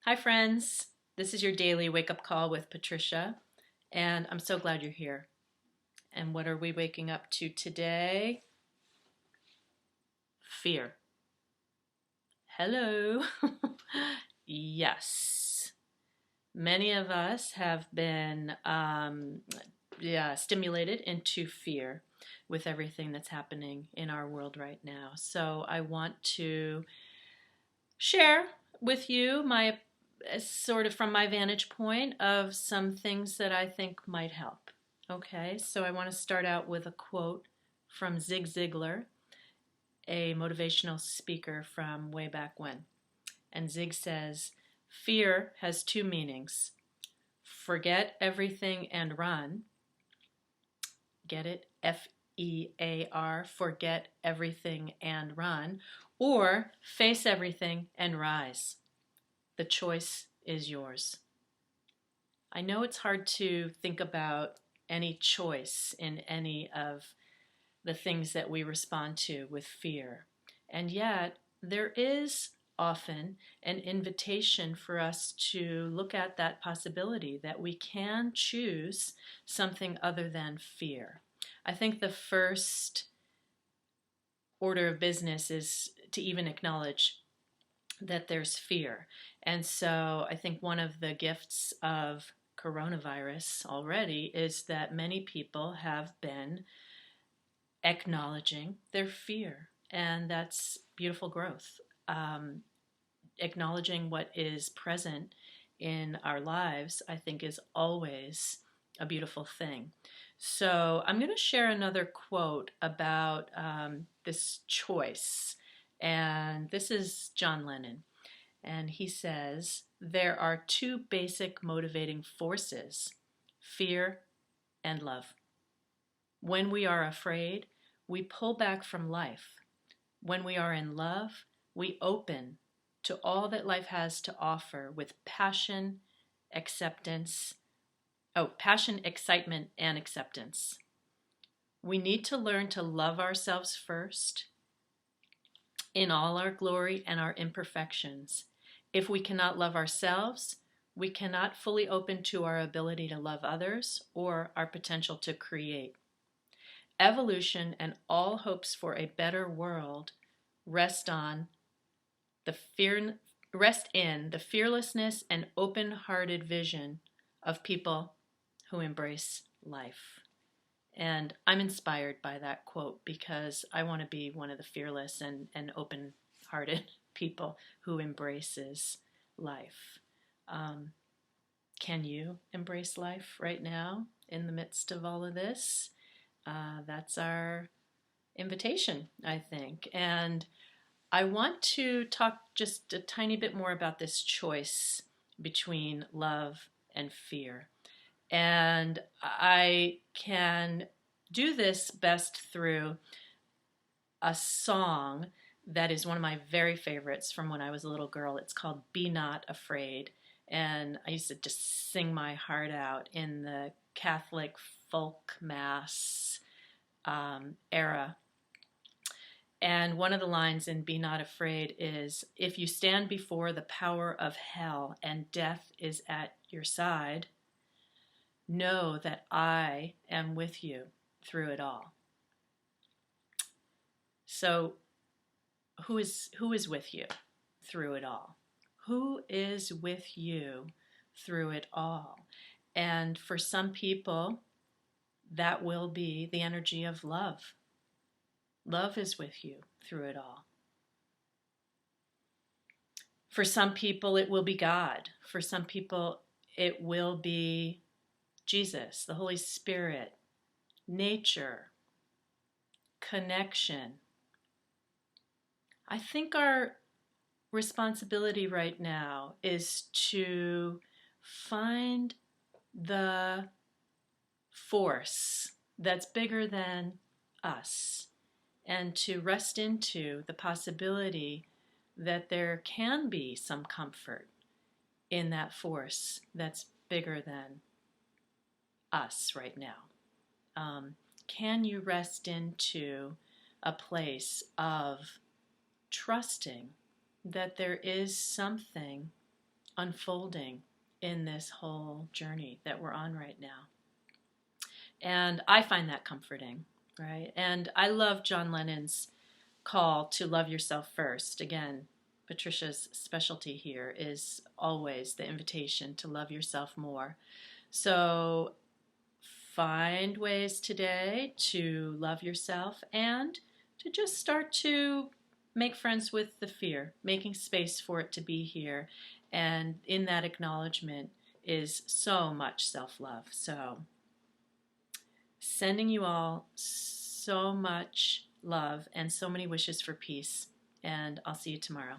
Hi, friends. This is your daily wake up call with Patricia, and I'm so glad you're here. And what are we waking up to today? Fear. Hello. Yes. Many of us have been stimulated into fear with everything that's happening in our world right now. So I want to share with you my sort of from my vantage point of some things that I think might help. Okay, so I want to start out with a quote from Zig Ziglar, a motivational speaker from way back when. And Zig says, "Fear has two meanings: forget everything and run." Get it? FEAR, forget everything and run, or face everything and rise. The choice is yours. I know it's hard to think about any choice in any of the things that we respond to with fear. And yet, there is often an invitation for us to look at that possibility that we can choose something other than fear. I think the first order of business is to even acknowledge that there's fear. And so I think one of the gifts of coronavirus already is that many people have been acknowledging their fear. And that's beautiful growth. Acknowledging what is present in our lives, I think, is always a beautiful thing. So I'm going to share another quote about this choice. And this is John Lennon. And he says, "There are two basic motivating forces: fear and love. When we are afraid, we pull back from life. When we are in love, we open to all that life has to offer with passion, excitement, and acceptance. We need to learn to love ourselves first in all our glory and our imperfections. If we cannot love ourselves, we cannot fully open to our ability to love others or our potential to create. Evolution and all hopes for a better world rest on the fear rest in the fearlessness and open-hearted vision of people who embrace life." And I'm inspired by that quote because I want to be one of the fearless and open-hearted people who embraces life. Can you embrace life right now in the midst of all of this? That's our invitation, I think. And I want to talk just a tiny bit more about this choice between love and fear. And I can do this best through a song that is one of my very favorites from when I was a little girl. It's called "Be Not Afraid." And I used to just sing my heart out in the Catholic folk mass era. And one of the lines in "Be Not Afraid" is, "If you stand before the power of hell and death is at your side, know that I am with you through it all." So who is with you through it all? Who is with you through it all? And for some people, that will be the energy of love. Love is with you through it all. For some people, it will be God. For some people, it will be Jesus, the Holy Spirit, nature, connection. I think our responsibility right now is to find the force that's bigger than us and to rest into the possibility that there can be some comfort in that force that's bigger than us right now. Can you rest into a place of trusting that there is something unfolding in this whole journey that we're on right now. And I find that comforting, right? And I love John Lennon's call to love yourself first. Again, Patricia's specialty here is always the invitation to love yourself more. So find ways today to love yourself and to just start to make friends with the fear, making space for it to be here. And in that acknowledgement is so much self-love. So sending you all so much love and so many wishes for peace. And I'll see you tomorrow.